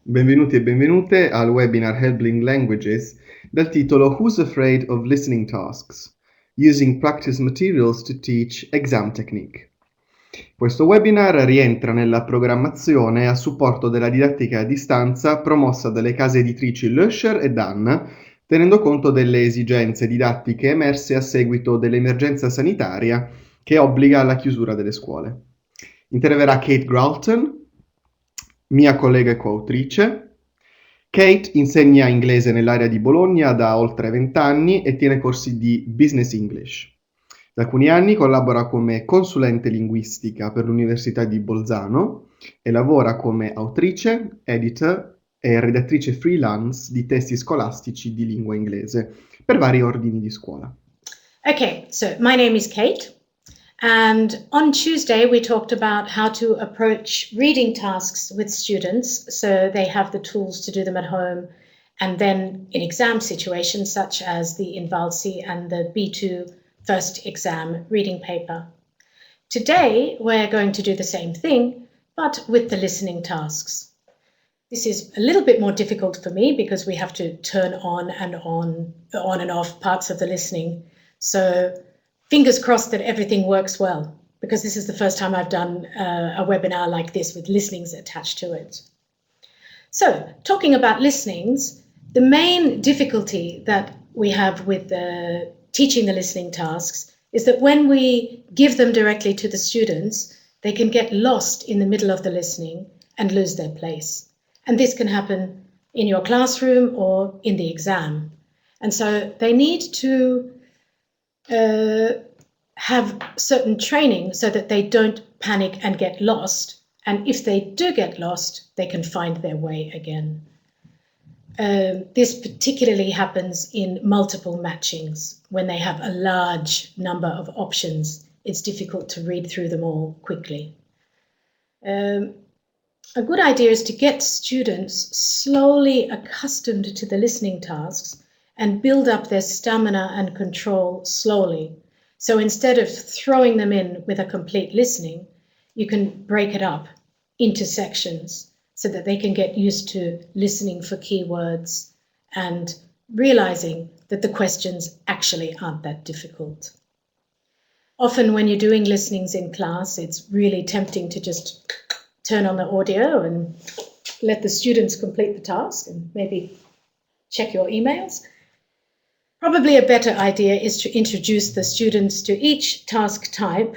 Benvenuti e benvenute al webinar Helbling Languages dal titolo Who's Afraid of Listening Tasks? Using Practice Materials to Teach Exam Technique. Questo webinar rientra nella programmazione a supporto della didattica a distanza promossa dalle case editrici Loescher e della, tenendo conto delle esigenze didattiche emerse a seguito dell'emergenza sanitaria che obbliga alla chiusura delle scuole. Interverrà Kate Gralton, mia collega e coautrice. Kate insegna inglese nell'area di Bologna da oltre 20 anni e tiene corsi di Business English. Da alcuni anni collabora come consulente linguistica per l'Università di Bolzano e lavora come autrice, editor e redattrice freelance di testi scolastici di lingua inglese per vari ordini di scuola. Okay, so my name is Kate, and on Tuesday we talked about how to approach reading tasks with students so they have the tools to do them at home, and then in exam situations such as the Invalsi and the B2 first exam reading paper. Today we're going to do the same thing, but with the listening tasks. This is a little bit more difficult for me because we have to turn on and off parts of the listening. So fingers crossed that everything works well, because this is the first time I've done a webinar like this with listenings attached to it. So talking about listenings, the main difficulty that we have with teaching the listening tasks is that when we give them directly to the students, they can get lost in the middle of the listening and lose their place. And this can happen in your classroom or in the exam. And so they need to have certain training so that they don't panic and get lost. And if they do get lost, they can find their way again. This particularly happens in multiple matchings. When they have a large number of options, it's difficult to read through them all quickly. A good idea is to get students slowly accustomed to the listening tasks and build up their stamina and control slowly. So instead of throwing them in with a complete listening, you can break it up into sections so that they can get used to listening for keywords and realizing that the questions actually aren't that difficult. Often when you're doing listenings in class, it's really tempting to just turn on the audio and let the students complete the task and maybe check your emails. Probably a better idea is to introduce the students to each task type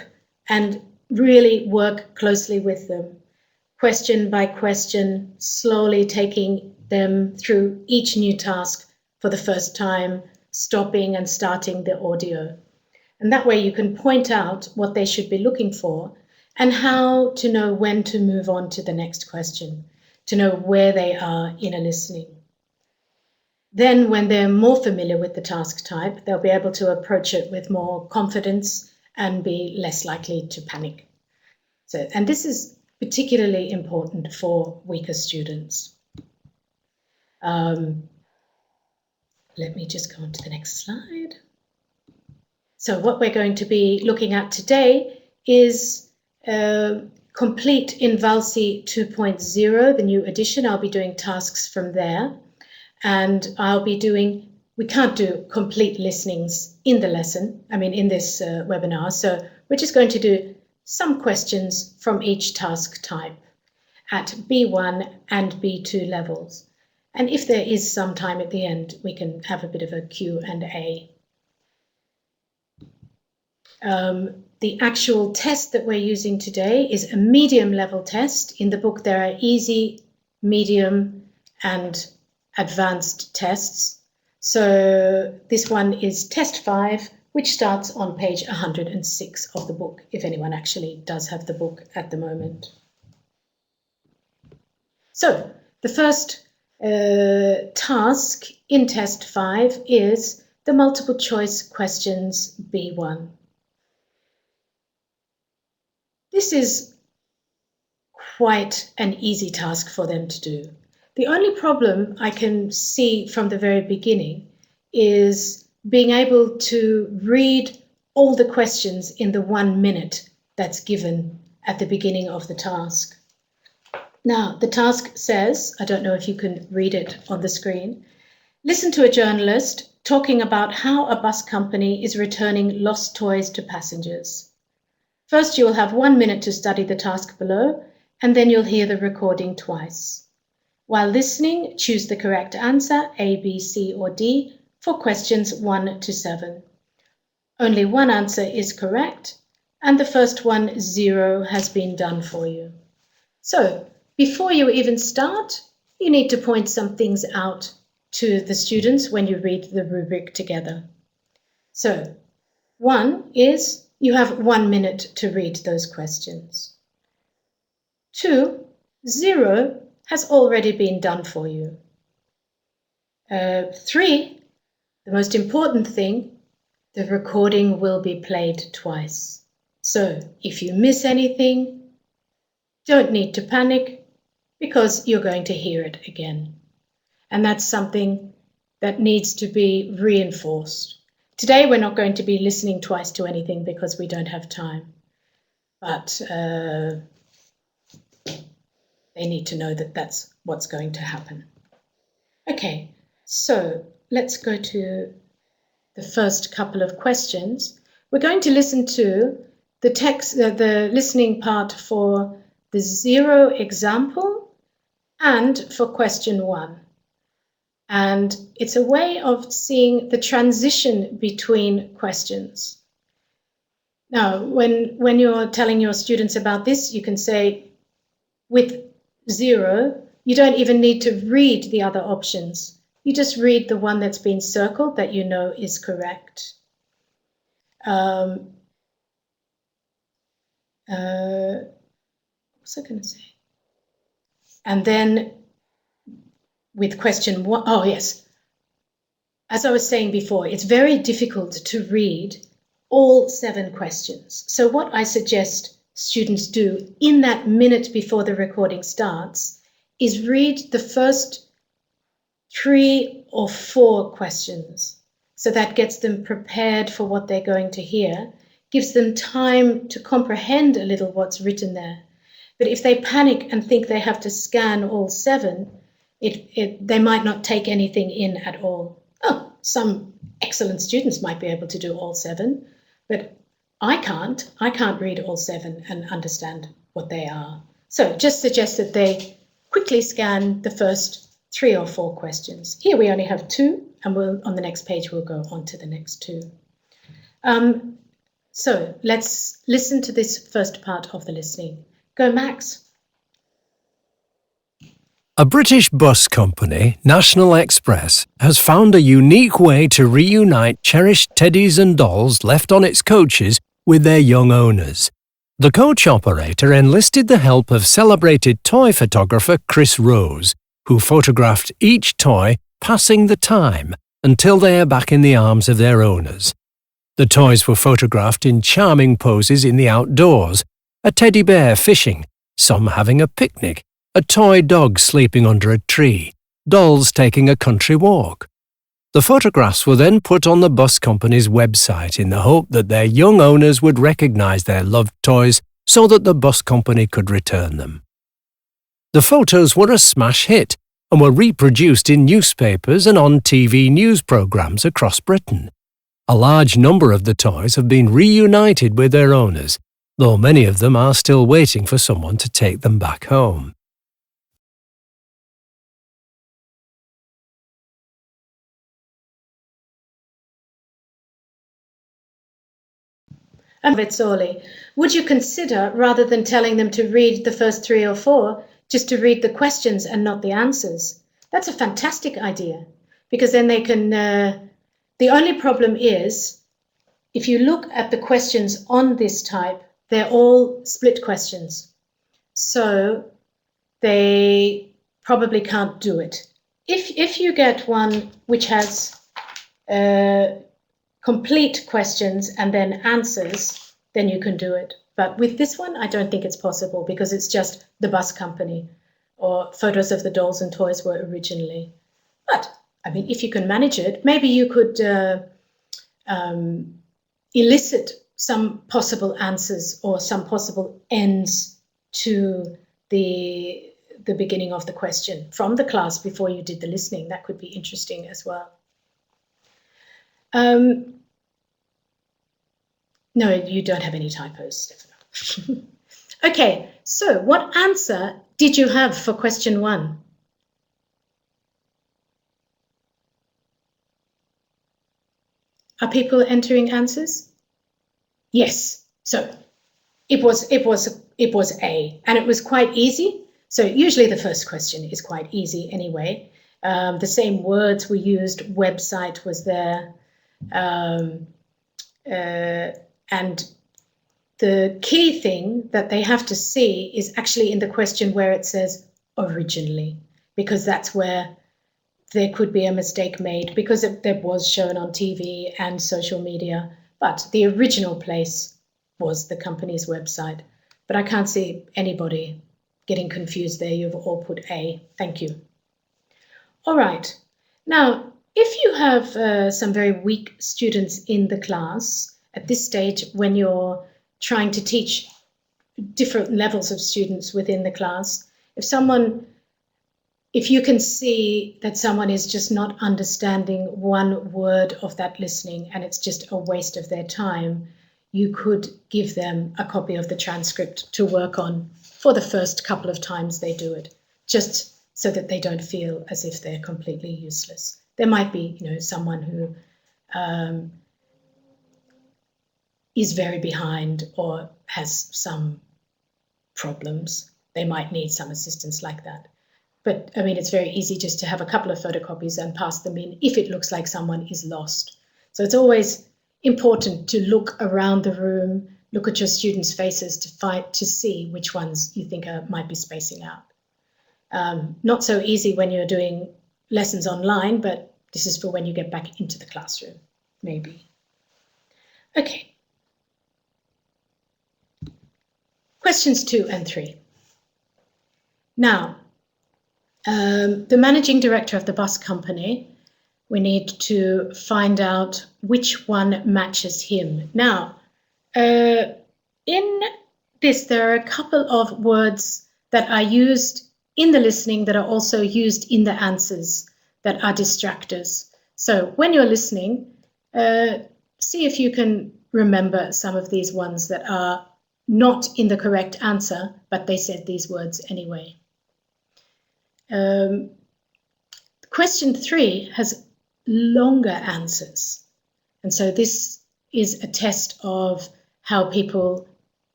and really work closely with them, question by question, slowly taking them through each new task for the first time, stopping and starting the audio. And that way you can point out what they should be looking for and how to know when to move on to the next question, to know where they are in a listening. Then when they're more familiar with the task type, they'll be able to approach it with more confidence and be less likely to panic. And this is particularly important for weaker students. Let me just go on to the next slide. So what we're going to be looking at today is complete Invalsi 2.0, the new edition. I'll be doing tasks from there. And we can't do complete listenings in the lesson, in this webinar. So we're just going to do some questions from each task type at B1 and B2 levels. And if there is some time at the end, we can have a bit of a Q&A. The actual test that we're using today is a medium level test. In the book, there are easy, medium, and advanced tests. So this one is test 5, which starts on page 106 of the book, if anyone actually does have the book at the moment. So the first task in test 5 is the multiple choice questions B1. This is quite an easy task for them to do. The only problem I can see from the very beginning is being able to read all the questions in the 1 minute that's given at the beginning of the task. Now, the task says, I don't know if you can read it on the screen, listen to a journalist talking about how a bus company is returning lost toys to passengers. First, you will have 1 minute to study the task below, and then you'll hear the recording twice. While listening, choose the correct answer, A, B, C, or D, for questions 1 to 7. Only one answer is correct, and the first one, 0, has been done for you. So, before you even start, you need to point some things out to the students when you read the rubric together. So, 1 is you have 1 minute to read those questions. 2, 0 has already been done for you. 3, the most important thing, the recording will be played twice. So if you miss anything, don't need to panic because you're going to hear it again. And that's something that needs to be reinforced. Today we're not going to be listening twice to anything because we don't have time. But they need to know that that's what's going to happen. Okay, so let's go to the first couple of questions. We're going to listen to the text, the listening part for the 0 example and for question 1. And it's a way of seeing the transition between questions. Now, when you're telling your students about this, you can say, with 0, you don't even need to read the other options. You just read the one that's been circled that you know is correct. What was I going to say? And then with question 1, oh yes, as I was saying before, it's very difficult to read all 7 questions. So what I suggest students do in that minute before the recording starts is read the first 3 or 4 questions. So that gets them prepared for what they're going to hear, gives them time to comprehend a little what's written there. But if they panic and think they have to scan all 7, they might not take anything in at all. Oh, some excellent students might be able to do all 7, but I can't read all 7 and understand what they are. So just suggest that they quickly scan the first 3 or 4 questions. Here we only have 2, and on the next page we'll go on to the next 2. So let's listen to this first part of the listening. Go, Max. A British bus company, National Express, has found a unique way to reunite cherished teddies and dolls left on its coaches with their young owners. The coach operator enlisted the help of celebrated toy photographer Chris Rose, who photographed each toy passing the time until they are back in the arms of their owners. The toys were photographed in charming poses in the outdoors, a teddy bear fishing, some having a picnic, a toy dog sleeping under a tree, dolls taking a country walk. The photographs were then put on the bus company's website in the hope that their young owners would recognize their loved toys so that the bus company could return them. The photos were a smash hit and were reproduced in newspapers and on TV news programs across Britain. A large number of the toys have been reunited with their owners, though many of them are still waiting for someone to take them back home. Rizzoli, would you consider, rather than telling them to read the first 3 or 4, just to read the questions and not the answers? That's a fantastic idea, because then they can... the only problem is, if you look at the questions on this type, they're all split questions. So they probably can't do it. If you get one which has complete questions and then answers, then you can do it. But with this one, I don't think it's possible because it's just the bus company or photos of the dolls and toys were originally. But, I mean, if you can manage it, maybe you could elicit some possible answers or some possible ends to the the beginning of the question from the class before you did the listening. That could be interesting as well. No, you don't have any typos, Stefano. Okay, so what answer did you have for question 1? Are people entering answers? Yes. So it was A, and it was quite easy. So usually the first question is quite easy anyway. The same words were used, website was there, and the key thing that they have to see is actually in the question where it says originally, because that's where there could be a mistake made, because it was shown on TV and social media, but the original place was the company's website. But I can't see anybody getting confused there. You've all put A. Thank you. All right. Now, if you have some very weak students in the class at this stage, when you're trying to teach different levels of students within the class, if you can see that someone is just not understanding one word of that listening and it's just a waste of their time, you could give them a copy of the transcript to work on for the first couple of times they do it, just so that they don't feel as if they're completely useless. There might be, someone who is very behind or has some problems. They might need some assistance like that. But I mean, it's very easy just to have a couple of photocopies and pass them in if it looks like someone is lost. So it's always important to look around the room, look at your students' faces to see which ones you think might be spacing out. Not so easy when you're doing lessons online, but this is for when you get back into the classroom, maybe. Okay. Questions 2 and 3. Now, the managing director of the bus company, we need to find out which one matches him. Now, in this, there are a couple of words that are used in the listening that are also used in the answers that are distractors. So when you're listening, see if you can remember some of these ones that are not in the correct answer, but they said these words anyway. Question 3 has longer answers. And so this is a test of how people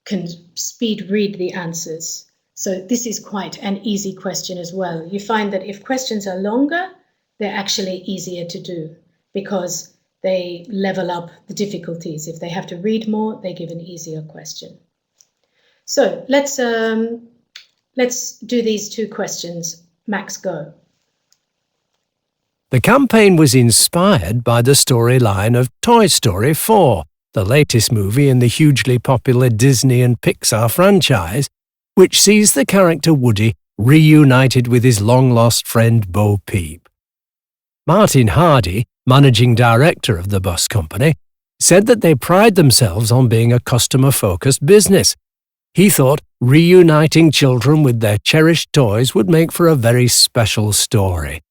can speed read the answers. So this is quite an easy question as well. You find that if questions are longer, they're actually easier to do because they level up the difficulties. If they have to read more, they give an easier question. So let's do these 2 questions. Max, go. The campaign was inspired by the storyline of Toy Story 4, the latest movie in the hugely popular Disney and Pixar franchise, which sees the character Woody reunited with his long-lost friend Bo Peep. Martin Hardy, managing director of the bus company, said that they pride themselves on being a customer-focused business. He thought reuniting children with their cherished toys would make for a very special story.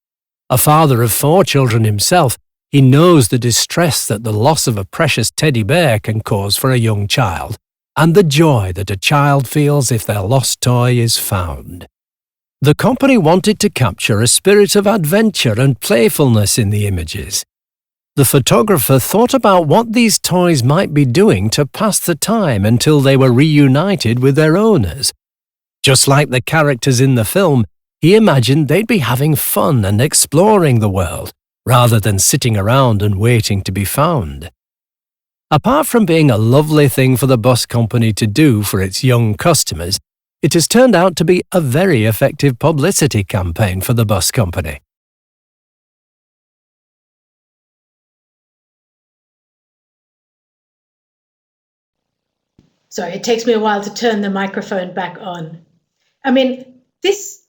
A father of 4 children himself, he knows the distress that the loss of a precious teddy bear can cause for a young child, and the joy that a child feels if their lost toy is found. The company wanted to capture a spirit of adventure and playfulness in the images. The photographer thought about what these toys might be doing to pass the time until they were reunited with their owners. Just like the characters in the film, he imagined they'd be having fun and exploring the world, rather than sitting around and waiting to be found. Apart from being a lovely thing for the bus company to do for its young customers, it has turned out to be a very effective publicity campaign for the bus company. Sorry, it takes me a while to turn the microphone back on. I mean, this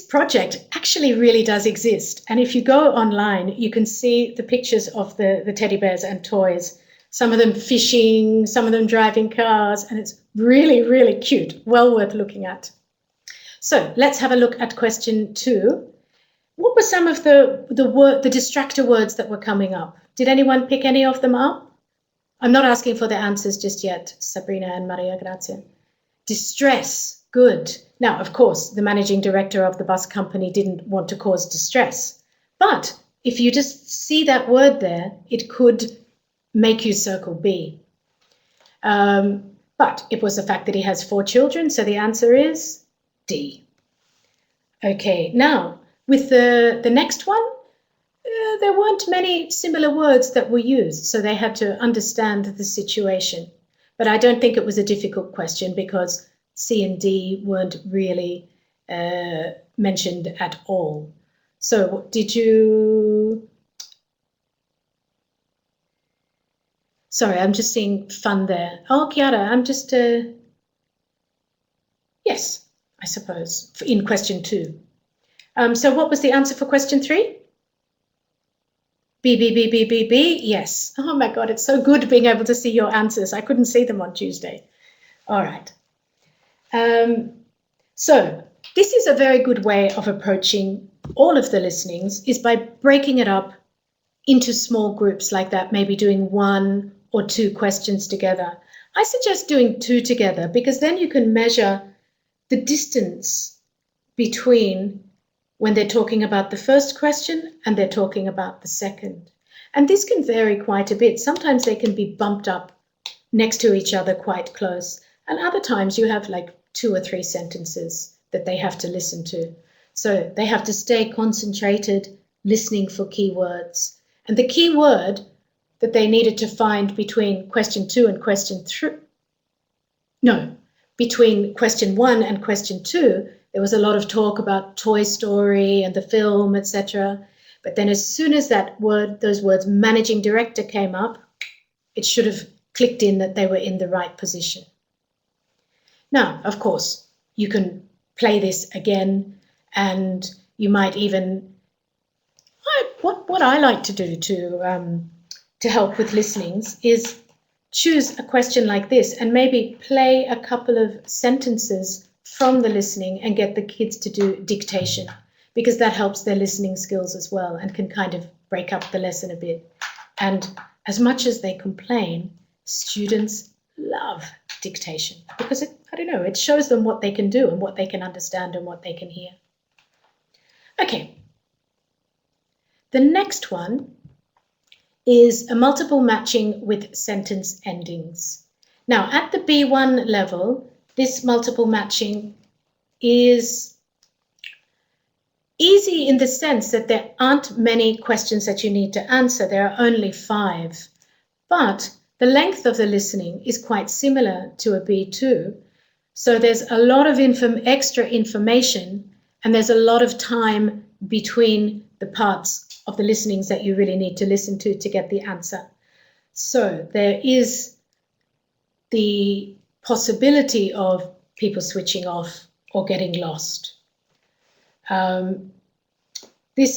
project actually really does exist. And if you go online, you can see the pictures of the teddy bears and toys, some of them fishing, some of them driving cars, and it's really, really cute, well worth looking at. So let's have a look at question 2. What were some of the distractor words that were coming up? Did anyone pick any of them up? I'm not asking for the answers just yet, Sabrina and Maria, grazie. Distress, good. Now, of course, the managing director of the bus company didn't want to cause distress. But if you just see that word there, it could make you circle B. But it was the fact that he has 4 children, so the answer is D. Okay, now with the next one, there weren't many similar words that were used, so they had to understand the situation. But I don't think it was a difficult question because C and D weren't really mentioned at all. So did you... Sorry, I'm just seeing fun there. Oh, Chiara, I'm just... Yes, I suppose, in question 2. So what was the answer for question 3? B, B, B, B, B, B, yes. Oh my God, it's so good being able to see your answers. I couldn't see them on Tuesday. All right. So this is a very good way of approaching all of the listenings, is by breaking it up into small groups like that, maybe doing 1 or 2 questions together. I suggest doing 2 together because then you can measure the distance between when they're talking about the first question and they're talking about the second. And this can vary quite a bit. Sometimes they can be bumped up next to each other quite close. And other times you have like 2 or 3 sentences that they have to listen to. So they have to stay concentrated, listening for keywords. And the key word that they needed to find between question 2 and question 3, between question 1 and question 2, there was a lot of talk about Toy Story and the film, etc. But then as soon as those words managing director came up, it should have clicked in that they were in the right position. Now, of course, you can play this again, and you might even... What I like to do to help with listenings is choose a question like this and maybe play a couple of sentences from the listening and get the kids to do dictation, because that helps their listening skills as well and can kind of break up the lesson a bit. And as much as they complain, students love dictation because it shows them what they can do and what they can understand and what they can hear. Okay. The next one is a multiple matching with sentence endings. Now, at the B1 level, this multiple matching is easy in the sense that there aren't many questions that you need to answer. There are only 5. But the length of the listening is quite similar to a B2. So there's a lot of extra information, and there's a lot of time between the parts of the listenings that you really need to listen to get the answer. So there is the possibility of people switching off or getting lost. It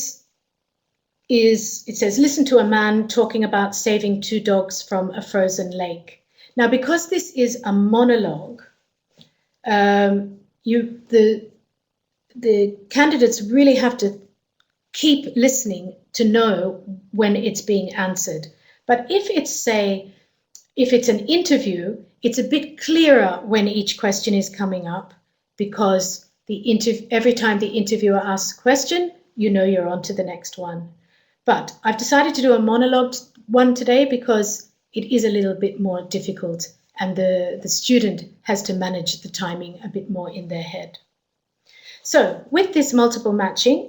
says, listen to a man talking about saving 2 dogs from a frozen lake. Now, because this is a monologue, the candidates really have to keep listening to know when it's being answered. But if it's an interview, it's a bit clearer when each question is coming up, because every time the interviewer asks a question, you know you're on to the next one. But I've decided to do a monologue one today because it is a little bit more difficult, and the student has to manage the timing a bit more in their head. So with this multiple matching,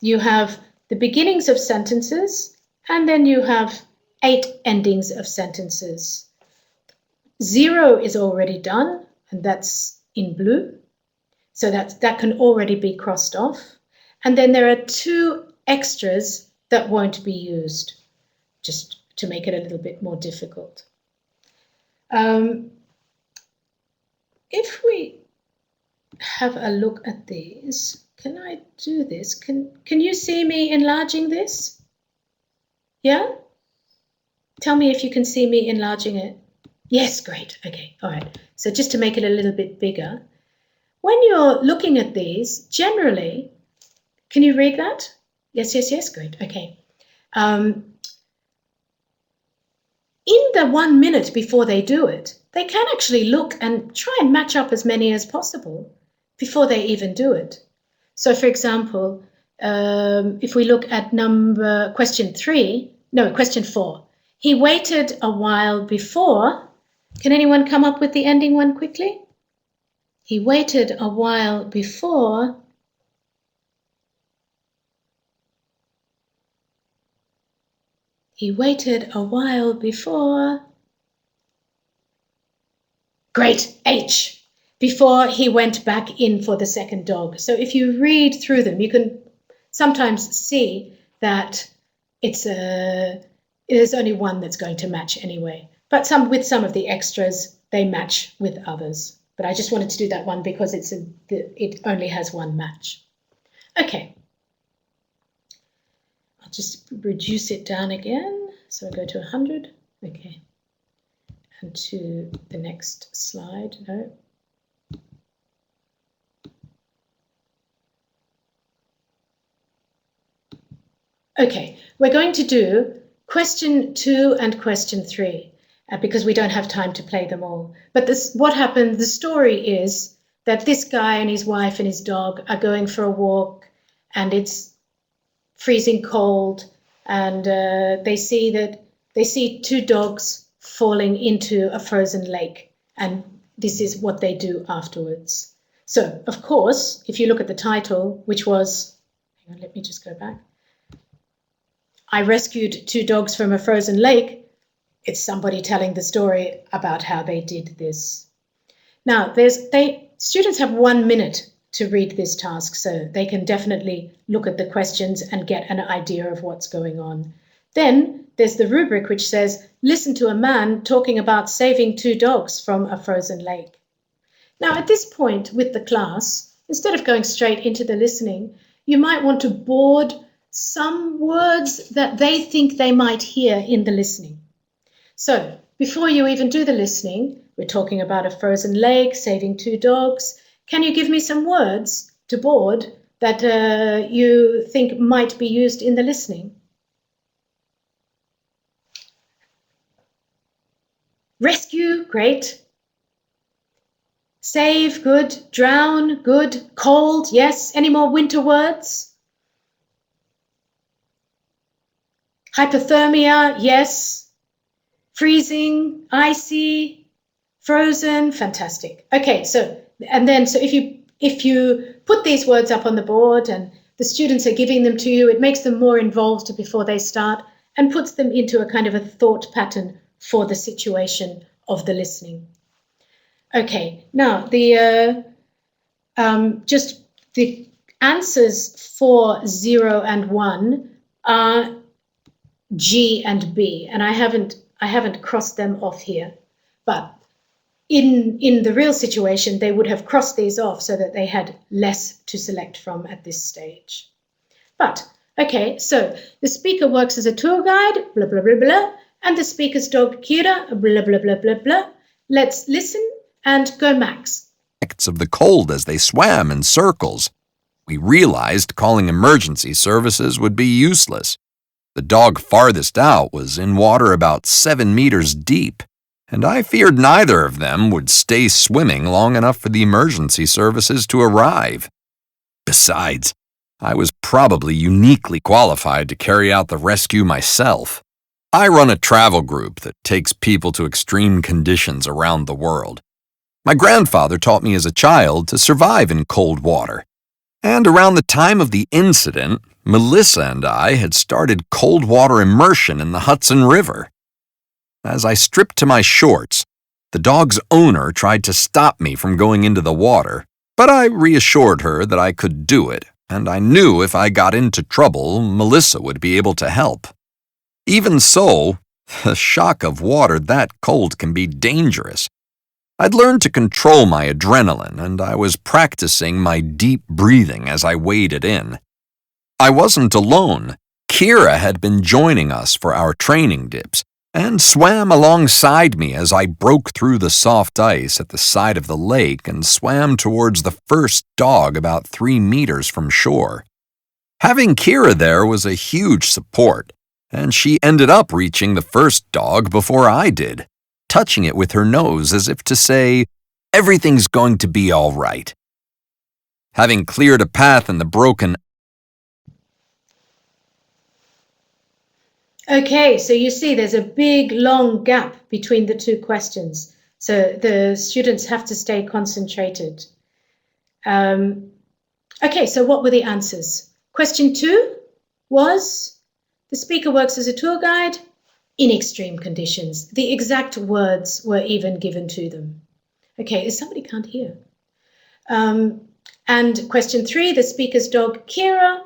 you have the beginnings of sentences, and then you have 8 endings of sentences. 0 is already done, and that's in blue. So that can already be crossed off. And then there are 2 extras that won't be used, just to make it a little bit more difficult. If we have a look at these, can I do this? Can you see me enlarging this? Yeah? Tell me if you can see me enlarging it. Yes, great. Okay, all right. So just to make it a little bit bigger, when you're looking at these, generally, can you read that? Yes, great, okay. In the 1 minute before they do it, they can actually look and try and match up as many as possible before they even do it. So for example, if we look at question 4, he waited a while before. Can anyone come up with the ending one quickly? He waited a while before. He waited a while before. Great, H. Before he went back in for the second dog. So if you read through them, you can sometimes see that there's only one that's going to match anyway. But with some of the extras, they match with others. But I just wanted to do that one because it only has one match. Okay. I'll just reduce it down again. So I go to 100. Okay. And to the next slide. No. Okay, we're going to do question 2 and question 3 because we don't have time to play them all. But what happened, the story is that this guy and his wife and his dog are going for a walk and it's freezing cold and they see 2 dogs falling into a frozen lake, and this is what they do afterwards. So, of course, if you look at the title, which was, hang on, let me just go back. I rescued 2 dogs from a frozen lake. It's somebody telling the story about how they did this. Now, students have 1 minute to read this task, so they can definitely look at the questions and get an idea of what's going on. Then there's the rubric which says, listen to a man talking about saving 2 dogs from a frozen lake. Now, at this point with the class, instead of going straight into the listening, you might want to board some words that they think they might hear in the listening. So before you even do the listening, we're talking about a frozen lake, saving 2 dogs. Can you give me some words to board that you think might be used in the listening? Rescue, great. Save, good. Drown, good. Cold, yes. Any more winter words? Hypothermia, yes. Freezing, icy, frozen, fantastic. Okay, so if you put these words up on the board and the students are giving them to you, it makes them more involved before they start and puts them into a kind of a thought pattern for the situation of the listening. Okay, now just the answers for 0 and 1 are G and B, and I haven't crossed them off here, but in the real situation they would have crossed these off so that they had less to select from at this stage. But okay, so the speaker works as a tour guide, blah blah blah blah, and the speaker's dog Kira, blah blah blah blah blah. Let's listen and go, Max. Of the cold as they swam in circles. We realized calling emergency services would be useless. The dog farthest out was in water about 7 meters deep, and I feared neither of them would stay swimming long enough for the emergency services to arrive. Besides, I was probably uniquely qualified to carry out the rescue myself. I run a travel group that takes people to extreme conditions around the world. My grandfather taught me as a child to survive in cold water. And around the time of the incident, Melissa and I had started cold water immersion in the Hudson River. As I stripped to my shorts, the dog's owner tried to stop me from going into the water, but I reassured her that I could do it, and I knew if I got into trouble, Melissa would be able to help. Even so, the shock of water that cold can be dangerous. I'd learned to control my adrenaline, and I was practicing my deep breathing as I waded in. I wasn't alone. Kira had been joining us for our training dips, and swam alongside me as I broke through the soft ice at the side of the lake and swam towards the first dog about 3 meters from shore. Having Kira there was a huge support, and she ended up reaching the first dog before I did, touching it with her nose as if to say, "Everything's going to be all right." Having cleared a path in the broken Okay, so you see there's a big, long gap between the two questions. So the students have to stay concentrated. Okay, so what were the answers? Question 2 was, the speaker works as a tour guide in extreme conditions. The exact words were even given to them. Okay, somebody can't hear. And question 3, the speaker's dog, Kira,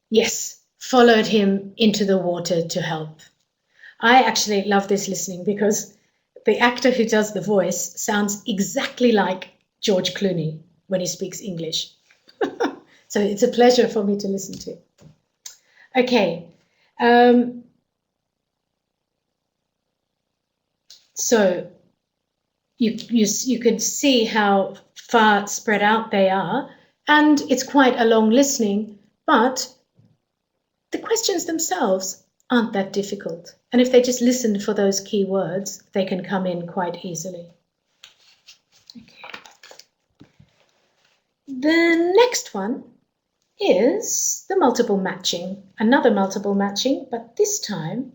yes, followed him into the water to help. I actually love this listening because the actor who does the voice sounds exactly like George Clooney when he speaks English. So it's a pleasure for me to listen to. Okay. So you can see how far spread out they are, and it's quite a long listening, but the questions themselves aren't that difficult. And if they just listen for those key words, they can come in quite easily. Okay. The next one is the multiple matching. Another multiple matching, but this time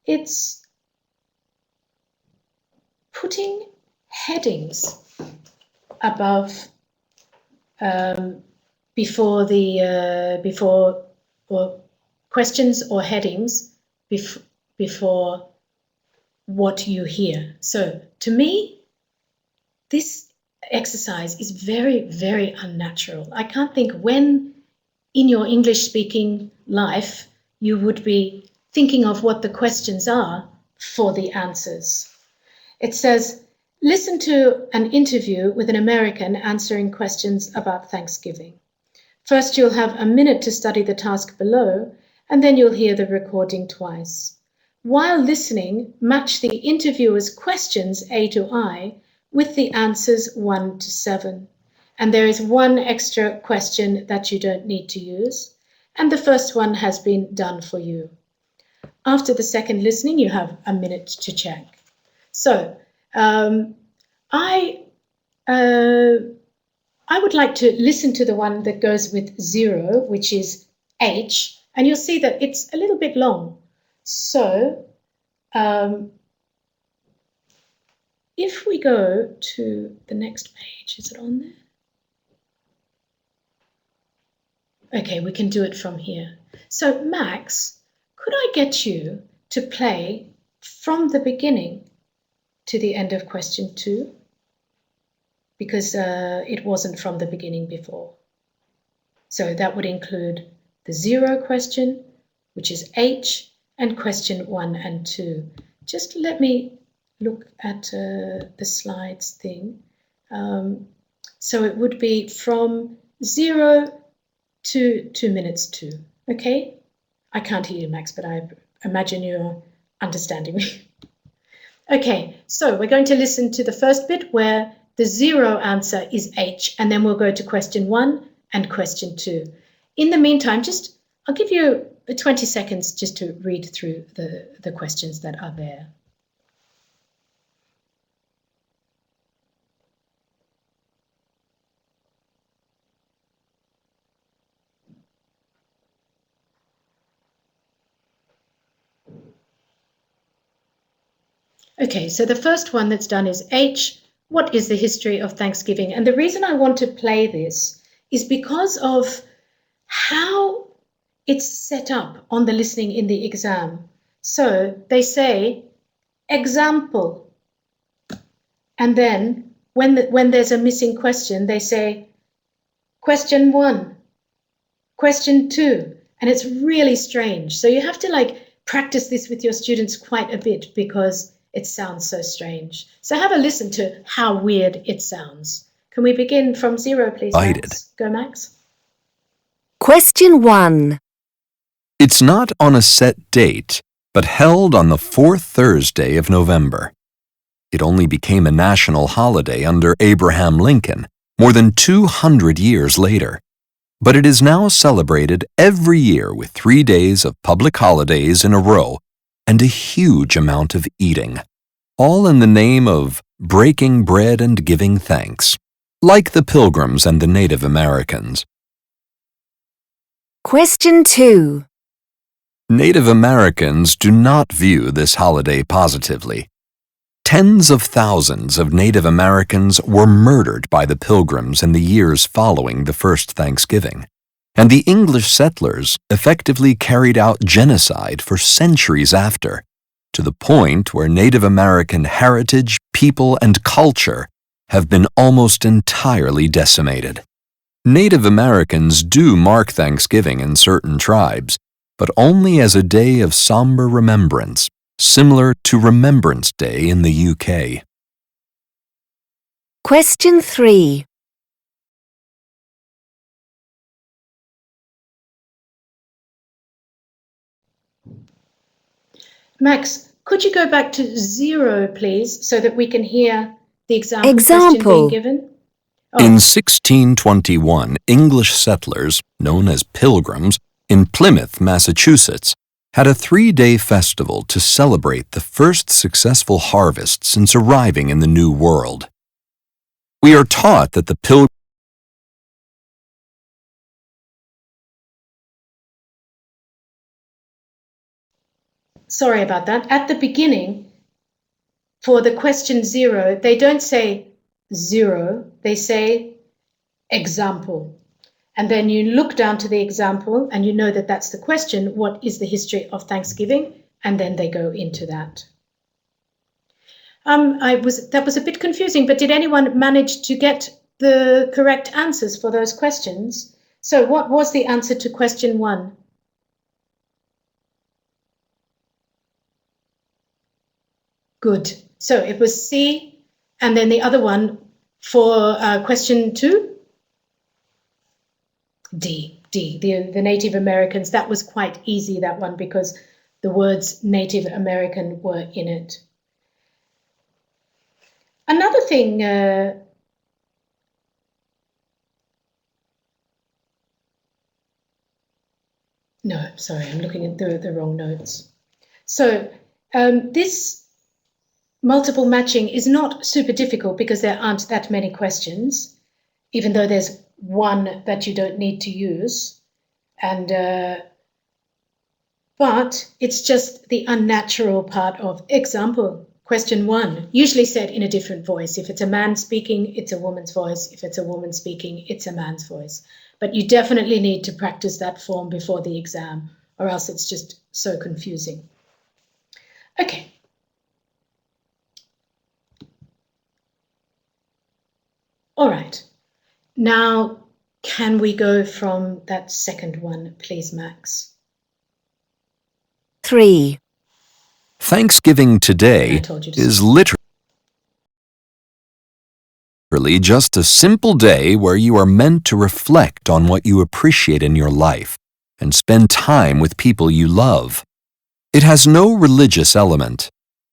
it's putting headings above, before questions or headings before what you hear. So to me, this exercise is very, very unnatural. I can't think when in your English speaking life you would be thinking of what the questions are for the answers. It says, listen to an interview with an American answering questions about Thanksgiving. First, you'll have a minute to study the task below, and then you'll hear the recording twice. While listening, match the interviewer's questions A to I with the answers 1 to 7. And there is one extra question that you don't need to use, and the first one has been done for you. After the second listening, you have a minute to check. So I would like to listen to the one that goes with 0, which is H, and you'll see that it's a little bit long. So if we go to the next page, is it on there? Okay, we can do it from here. So Max, could I get you to play from the beginning to the end of question 2? Because it wasn't from the beginning before. So that would include the 0 question, which is H, and question 1 and 2. Just let me look at the slides thing. So it would be from 0 to 2 minutes 2, okay? I can't hear you, Max, but I imagine you're understanding me. Okay, so we're going to listen to the first bit where the 0 answer is H, and then we'll go to question 1 and question 2. In the meantime, I'll give you 20 seconds just to read through the questions that are there. Okay, so the first one that's done is H. What is the history of Thanksgiving? And the reason I want to play this is because of how it's set up on the listening in the exam. So they say, example. And then when there's a missing question, they say, question 1, question 2. And it's really strange. So you have to practice this with your students quite a bit because it sounds so strange. So have a listen to how weird it sounds. Can we begin from 0, please, Max? Go, Max. Question 1. It's not on a set date, but held on the fourth Thursday of November. It only became a national holiday under Abraham Lincoln, more than 200 years later. But it is now celebrated every year with 3 days of public holidays in a row and a huge amount of eating, all in the name of breaking bread and giving thanks, like the Pilgrims and the Native Americans. Question 2. Native Americans do not view this holiday positively. Tens of thousands of Native Americans were murdered by the Pilgrims in the years following the first Thanksgiving, and the English settlers effectively carried out genocide for centuries after, to the point where Native American heritage, people, and culture have been almost entirely decimated. Native Americans do mark Thanksgiving in certain tribes, but only as a day of somber remembrance, similar to Remembrance Day in the UK. Question 3. Max, could you go back to 0, please, so that we can hear the example Example. question being given? In 1621, English settlers, known as Pilgrims, in Plymouth, Massachusetts, had a 3-day festival to celebrate the first successful harvest since arriving in the New World. We are taught that the Pilgrims Sorry about that. At the beginning, for the question 0, they don't say 0, they say example. And then you look down to the example and you know that that's the question, what is the history of Thanksgiving? And then they go into that. That was a bit confusing, but did anyone manage to get the correct answers for those questions? So what was the answer to question 1? Good. So it was C, and then the other one for question 2? D, the Native Americans. That was quite easy, that one, because the words Native American were in it. Another thing, no, sorry, I'm looking at the wrong notes. So this multiple matching is not super difficult because there aren't that many questions, even though there's one that you don't need to use. And but it's just the unnatural part of example. Question 1, usually said in a different voice. If it's a man speaking, it's a woman's voice. If it's a woman speaking, it's a man's voice. But you definitely need to practice that form before the exam, or else it's just so confusing. Okay. All right. Now, can we go from that second one, please, Max? 3. Thanksgiving today is literally just a simple day where you are meant to reflect on what you appreciate in your life and spend time with people you love. It has no religious element,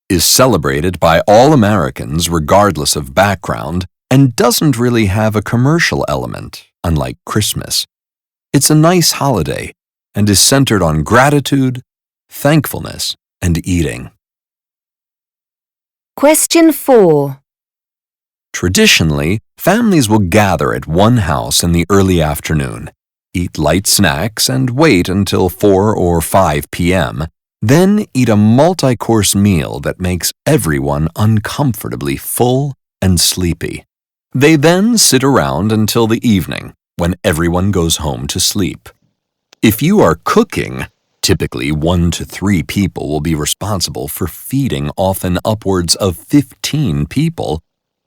is celebrated by all Americans regardless of background, and doesn't really have a commercial element, unlike Christmas. It's a nice holiday and is centered on gratitude, thankfulness, and eating. Question 4. Traditionally, families will gather at one house in the early afternoon, eat light snacks, and wait until 4 or 5 p.m., then eat a multi-course meal that makes everyone uncomfortably full and sleepy. They then sit around until the evening, when everyone goes home to sleep. If you are cooking, typically 1 to 3 people will be responsible for feeding often upwards of 15 people.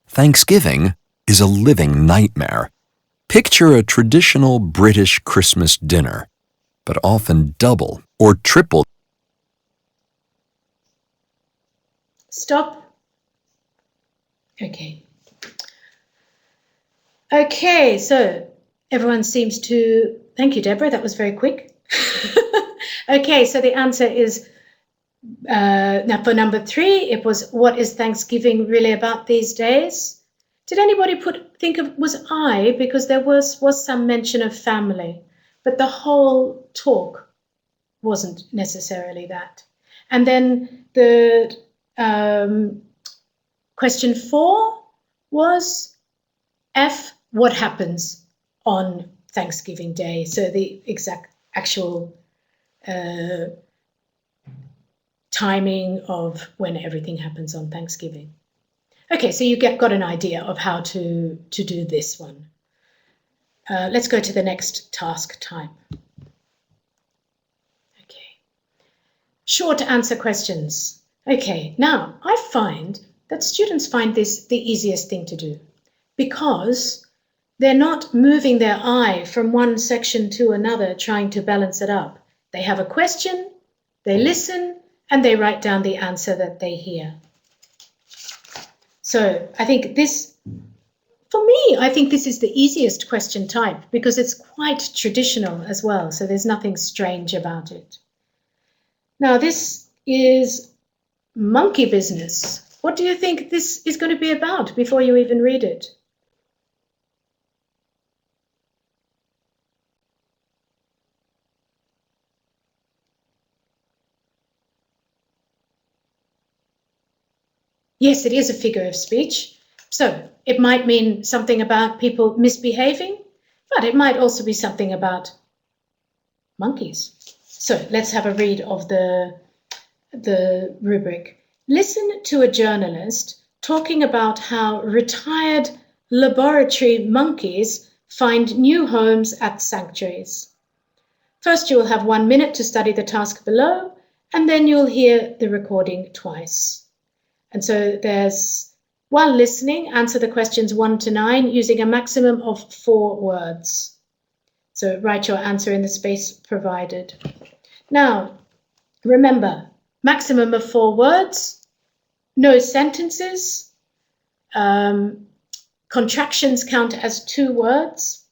Thanksgiving is a living nightmare. Picture a traditional British Christmas dinner, but often double or triple. Stop. Okay, so everyone seems to... Thank you, Deborah. That was very quick. Okay, so the answer is, now for number 3, it was, what is Thanksgiving really about these days? Did anybody think of, was I, because there was some mention of family, but the whole talk wasn't necessarily that. And then the question 4 was F, what happens on Thanksgiving Day? So the exact actual timing of when everything happens on Thanksgiving. Okay, so you got an idea of how to do this one. Let's go to the next task type. Okay, short answer questions. Okay, now I find that students find this the easiest thing to do because they're not moving their eye from one section to another trying to balance it up. They have a question, they listen, and they write down the answer that they hear. So I think this, for me, I think this is the easiest question type because it's quite traditional as well. So there's nothing strange about it. Now this is monkey business. What do you think this is going to be about before you even read it? Yes, it is a figure of speech. So it might mean something about people misbehaving, but it might also be something about monkeys. So let's have a read of the rubric. Listen to a journalist talking about how retired laboratory monkeys find new homes at sanctuaries. First, you will have 1 minute to study the task below, and then you'll hear the recording twice. And so there's, while listening, answer the questions 1 to 9 using a maximum of 4 words. So write your answer in the space provided. Now, remember, maximum of 4 words, no sentences, contractions count as 2 words,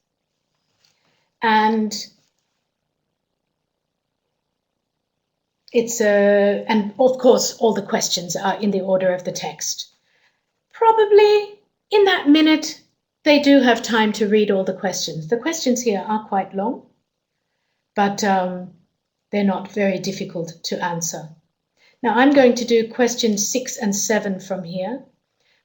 and and of course, all the questions are in the order of the text. Probably in that minute, they do have time to read all the questions. The questions here are quite long, but they're not very difficult to answer. Now I'm going to do questions 6 and 7 from here.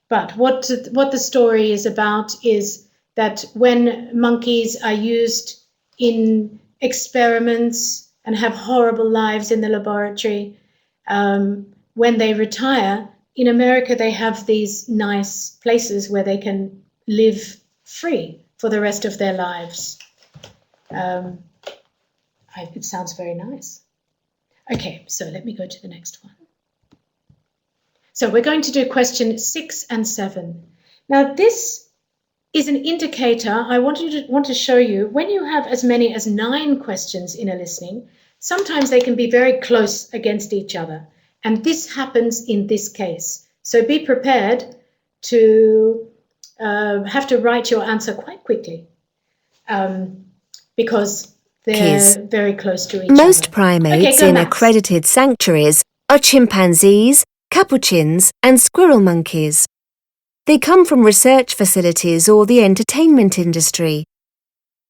But what the story is about is that when monkeys are used in experiments and have horrible lives in the laboratory, when they retire, in America they have these nice places where they can live free for the rest of their lives. It sounds very nice. Okay, so let me go to the next one. So we're going to do question 6 and 7. Now this is an indicator. I want to show you when you have as many as 9 questions in a listening, sometimes they can be very close against each other. And this happens in this case. So be prepared to have to write your answer quite quickly because they're very close to each other. Most primates in accredited sanctuaries are chimpanzees, capuchins, and squirrel monkeys. They come from research facilities or the entertainment industry.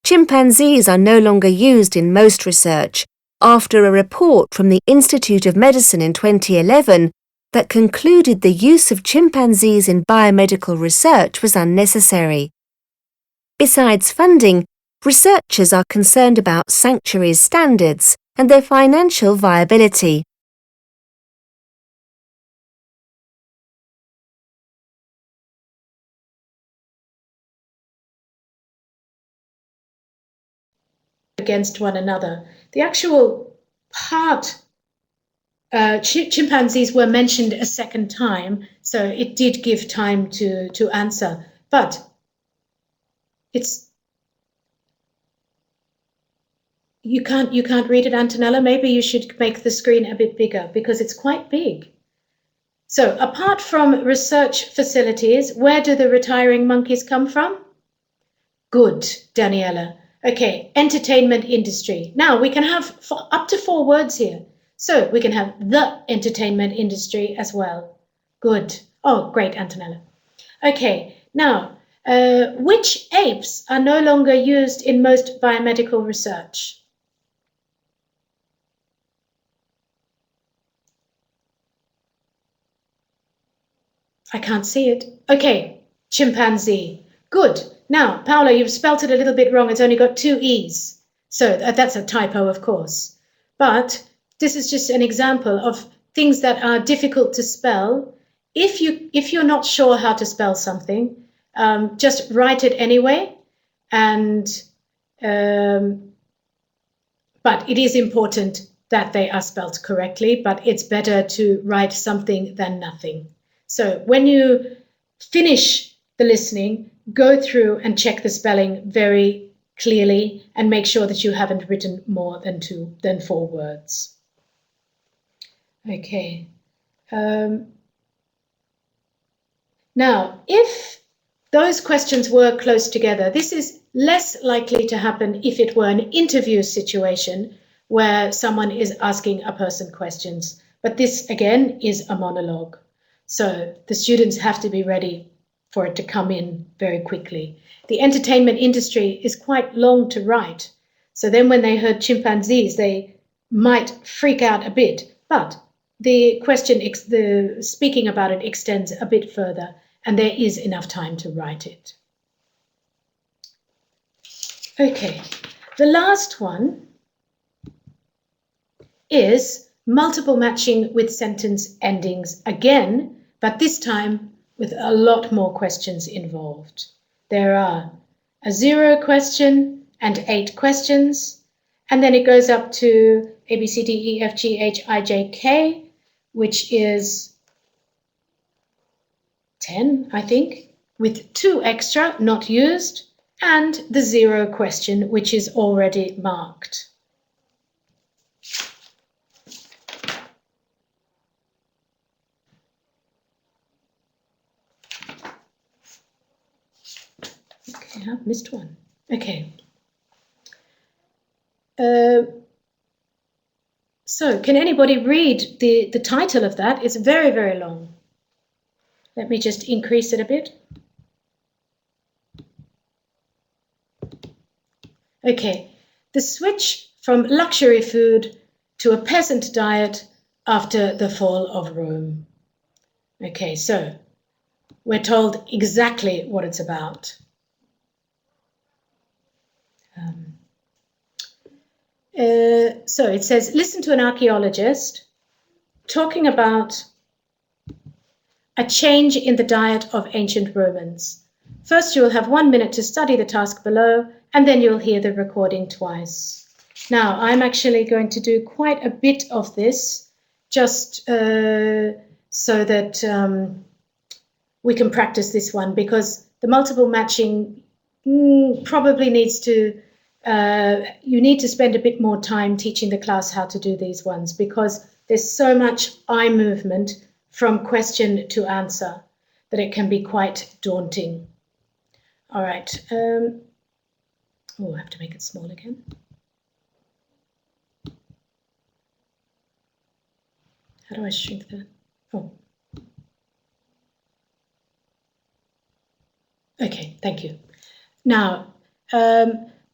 Chimpanzees are no longer used in most research after a report from the Institute of Medicine in 2011 that concluded the use of chimpanzees in biomedical research was unnecessary. Besides funding, researchers are concerned about sanctuaries' standards and their financial viability. Against one another. The actual part, chimpanzees were mentioned a second time, so it did give time to answer. But you can't read it, Antonella. Maybe you should make the screen a bit bigger because it's quite big. So apart from research facilities, where do the retiring monkeys come from? Good, Daniela. Okay, entertainment industry. Now we can have up to 4 words here. So we can have the entertainment industry as well. Good. Oh, great, Antonella. Okay, now, which apes are no longer used in most biomedical research? I can't see it. Okay, chimpanzee. Good. Now, Paola, you've spelt it a little bit wrong. It's only got 2 E's. So that's a typo, of course. But this is just an example of things that are difficult to spell. If you're not sure how to spell something, just write it anyway. And but it is important that they are spelled correctly, but it's better to write something than nothing. So when you finish the listening, go through and check the spelling very clearly and make sure that you haven't written more than 4 words. Okay. Now, if those questions were close together, this is less likely to happen if it were an interview situation where someone is asking a person questions. But this, again, is a monologue. So the students have to be ready for it to come in very quickly. The entertainment industry is quite long to write. So then when they heard chimpanzees, they might freak out a bit. But the question, the speaking about it extends a bit further, and there is enough time to write it. Okay, the last one is multiple matching with sentence endings again, but this time with a lot more questions involved. There are a 0 question and 8 questions, and then it goes up to A, B, C, D, E, F, G, H, I, J, K, which is 10, I think, with 2 extra not used, and the 0 question, which is already marked. Okay, I've missed one. Okay. So can anybody read the title of that? It's very, very long. Let me just increase it a bit. Okay, the switch from luxury food to a peasant diet after the fall of Rome. Okay, so we're told exactly what it's about. So it says, listen to an archaeologist talking about a change in the diet of ancient Romans. First, you'll have 1 minute to study the task below, and then you'll hear the recording twice. Now, I'm actually going to do quite a bit of this, just so that we can practice this one, because the multiple matching probably needs to, you need to spend a bit more time teaching the class how to do these ones, because there's so much eye movement from question to answer that it can be quite daunting. All right. Oh, I have to make it small again. How do I shrink that? Oh. Okay, thank you. Now,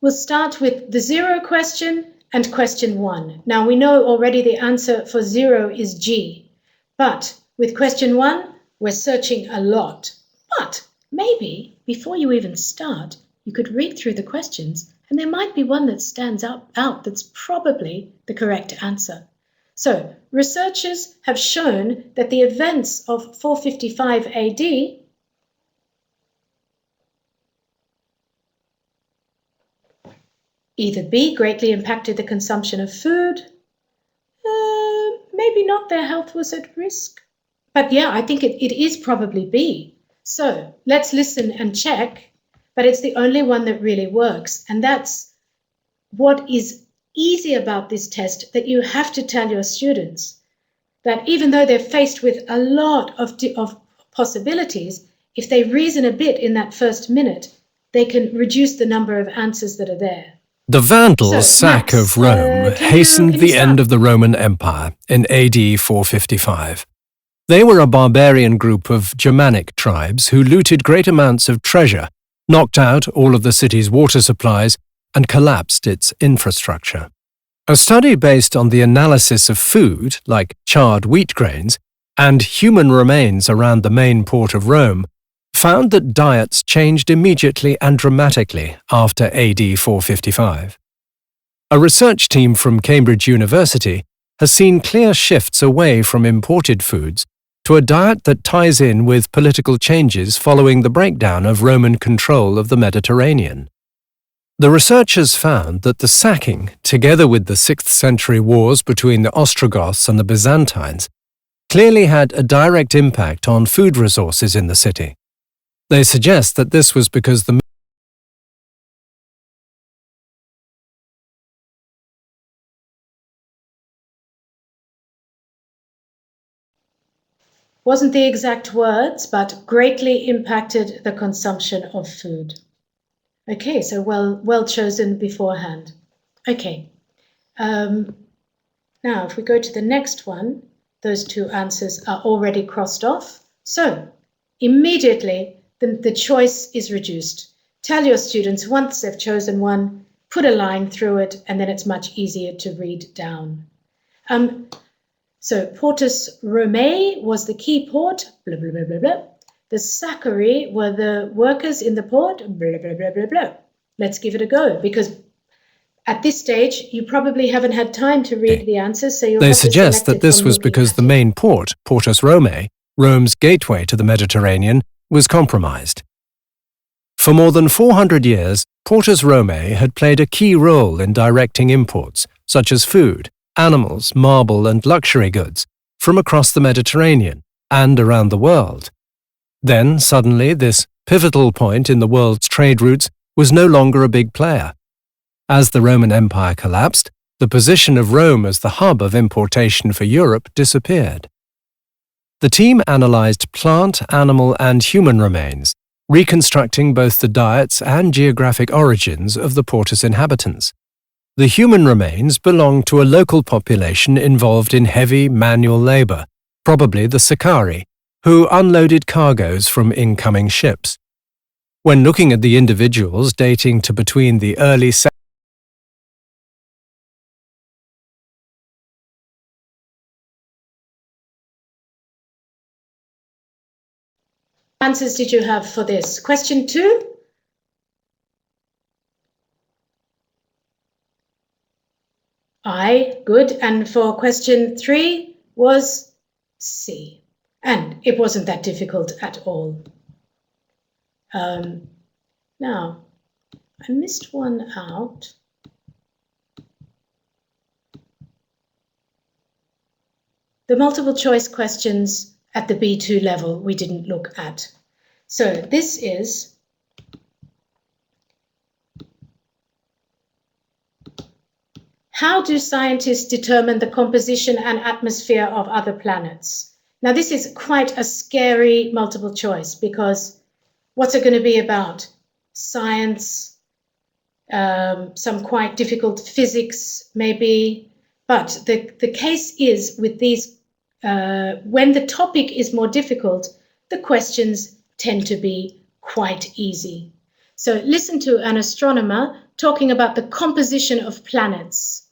we'll start with the 0 question and question 1. Now, we know already the answer for 0 is G, but with question 1, we're searching a lot. But maybe before you even start, you could read through the questions, and there might be one that stands out that's probably the correct answer. So, researchers have shown that the events of 455 AD either B, greatly impacted the consumption of food, maybe not, their health was at risk. But yeah, I think it is probably B. So let's listen and check, but it's the only one that really works. And that's what is easy about this test, that you have to tell your students that even though they're faced with a lot of possibilities, if they reason a bit in that first minute, they can reduce the number of answers that are there. The Vandals' So, sack Max, of Rome hastened can the you end start? of the Roman Empire in AD 455. They were a barbarian group of Germanic tribes who looted great amounts of treasure, knocked out all of the city's water supplies, and collapsed its infrastructure. A study based on the analysis of food, like charred wheat grains, and human remains around the main port of Rome found that diets changed immediately and dramatically after AD 455. A research team from Cambridge University has seen clear shifts away from imported foods to a diet that ties in with political changes following the breakdown of Roman control of the Mediterranean. The researchers found that the sacking, together with the 6th century wars between the Ostrogoths and the Byzantines, clearly had a direct impact on food resources in the city. They suggest that this was because the Wasn't the exact words, but greatly impacted the consumption of food. Okay, so well chosen beforehand. Okay. Now, if we go to the next one, those two answers are already crossed off. So, immediately, the choice is reduced. Tell your students, once they've chosen one, put a line through it, and then it's much easier to read down. So, Portus Romae was the key port, blah, blah, blah, blah, blah. The Sacchari were the workers in the port, blah, blah, blah, blah, blah. Let's give it a go, because at this stage, you probably haven't had time to read the answers, so you'll They have to suggest select that it this from was looking because at the it. main port, Portus Romae, Rome's gateway to the Mediterranean, was compromised. For more than 400 years, Portus Romae had played a key role in directing imports, such as food, animals, marble, and luxury goods, from across the Mediterranean and around the world. Then, suddenly, this pivotal point in the world's trade routes was no longer a big player. As the Roman Empire collapsed, the position of Rome as the hub of importation for Europe disappeared. The team analyzed plant, animal, and human remains, reconstructing both the diets and geographic origins of the Portus inhabitants. The human remains belonged to a local population involved in heavy manual labor, probably the Sacchari, who unloaded cargoes from incoming ships. When looking at the individuals dating to between the early Answers did you have for this? Question 2? I, good. And for question 3 was C. And it wasn't that difficult at all. Now, I missed one out. The multiple choice questions at the B2 level we didn't look at. So this is how do scientists determine the composition and atmosphere of other planets? Now this is quite a scary multiple choice because what's it going to be about? Science, some quite difficult physics maybe, but the case is with these, when the topic is more difficult, the questions tend to be quite easy. So listen to an astronomer talking about the composition of planets.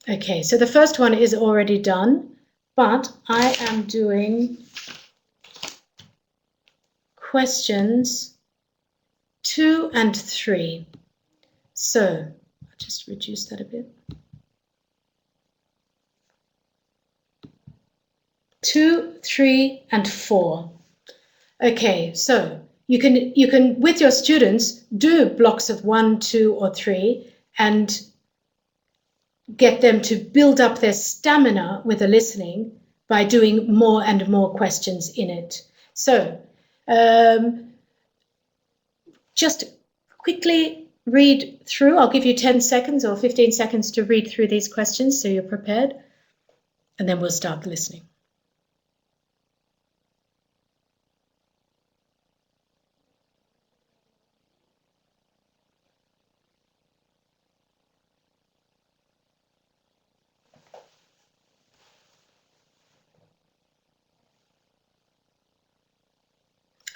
Okay, so the first one is already done, but I am doing questions 2 and 3. So I'll just reduce that a bit. 2, 3, and 4. Okay, so you can with your students do blocks of 1, 2, or 3 and get them to build up their stamina with the listening by doing more and more questions in it. So just quickly read through. I'll give you 10 seconds or 15 seconds to read through these questions so you're prepared, and then we'll start listening.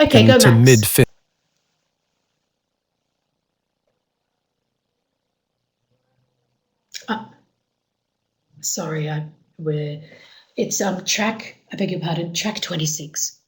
Okay, go to Max. mid-50s. Sorry, it's track, I beg your pardon, track 26.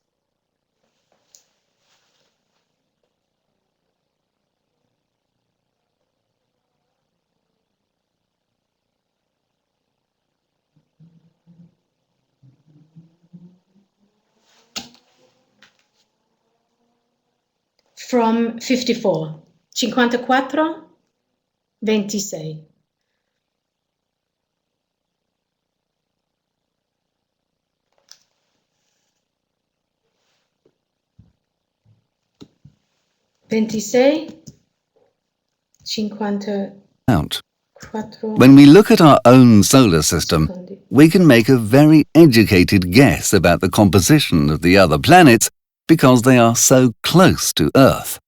From 54, 54, 26. Count. When we look at our own solar system, we can make a very educated guess about the composition of the other planets because they are so close to Earth.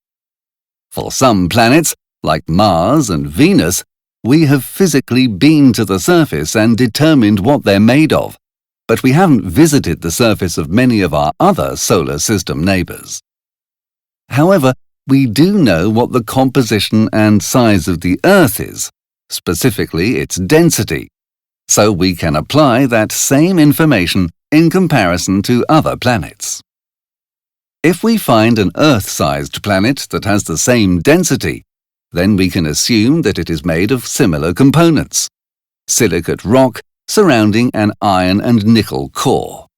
For some planets, like Mars and Venus, we have physically been to the surface and determined what they're made of, but we haven't visited the surface of many of our other solar system neighbours. However, we do know what the composition and size of the Earth is, specifically its density, so we can apply that same information in comparison to other planets. If we find an Earth-sized planet that has the same density, then we can assume that it is made of similar components: silicate rock surrounding an iron and nickel core.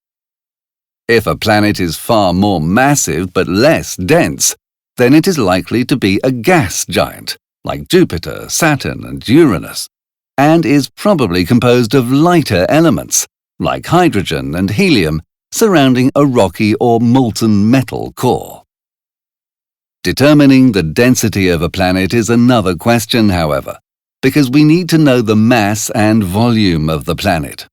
If a planet is far more massive but less dense, then it is likely to be a gas giant, like Jupiter, Saturn, and Uranus, and is probably composed of lighter elements, like hydrogen and helium, surrounding a rocky or molten metal core. Determining the density of a planet is another question, however, because we need to know the mass and volume of the planet.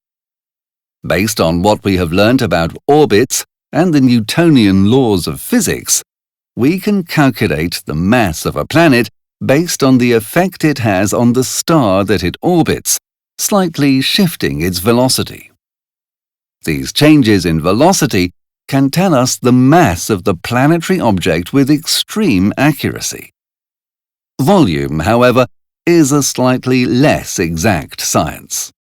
Based on what we have learnt about orbits and the Newtonian laws of physics, we can calculate the mass of a planet based on the effect it has on the star that it orbits, slightly shifting its velocity. These changes in velocity can tell us the mass of the planetary object with extreme accuracy. Volume, however, is a slightly less exact science.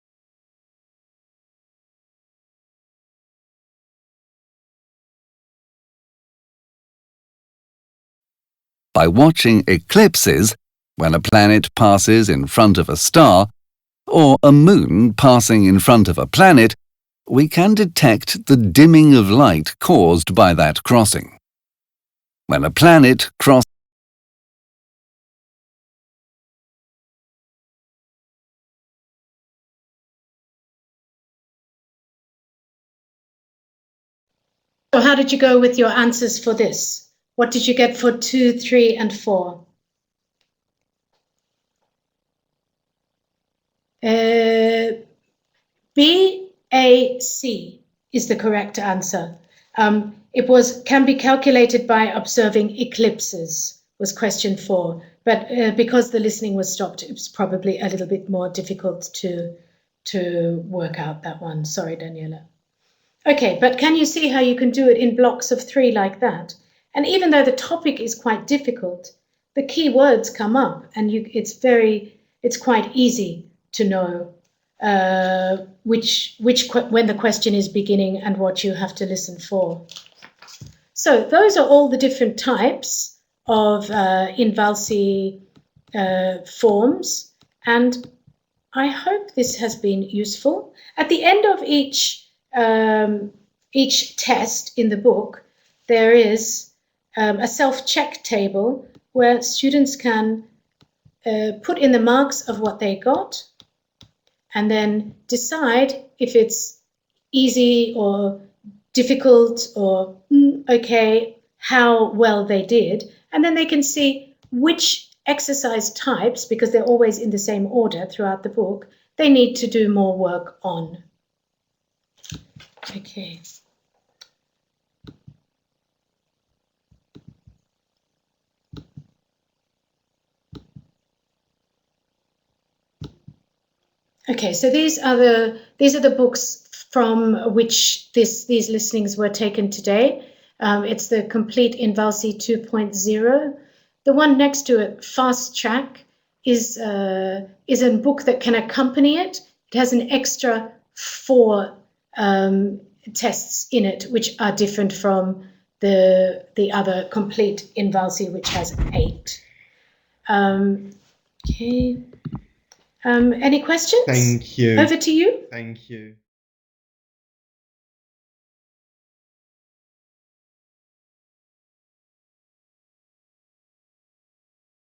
By watching eclipses, when a planet passes in front of a star, or a moon passing in front of a planet, we can detect the dimming of light caused by that crossing. When a planet crosses So how did you go with your answers for this? What did you get for 2, 3, and 4? B, A, C is the correct answer. It can be calculated by observing eclipses, was question 4. But because the listening was stopped, it was probably a little bit more difficult to work out that one. Sorry, Daniela. Okay, but can you see how you can do it in blocks of 3 like that? And even though the topic is quite difficult, the key words come up, and it's quite easy to know when the question is beginning and what you have to listen for. So those are all the different types of invalsi forms, and I hope this has been useful. At the end of each test in the book, there is a self-check table where students can put in the marks of what they got and then decide if it's easy or difficult or okay, how well they did. And then they can see which exercise types, because they're always in the same order throughout the book, they need to do more work on. Okay. Okay, so these are the books from which these listenings were taken today. It's the Complete Invalsi 2.0. The one next to it, Fast Track, is a book that can accompany it. It has an extra 4 tests in it, which are different from the other Complete Invalsi, which has 8. Okay. Any questions? Thank you. Over to you. Thank you.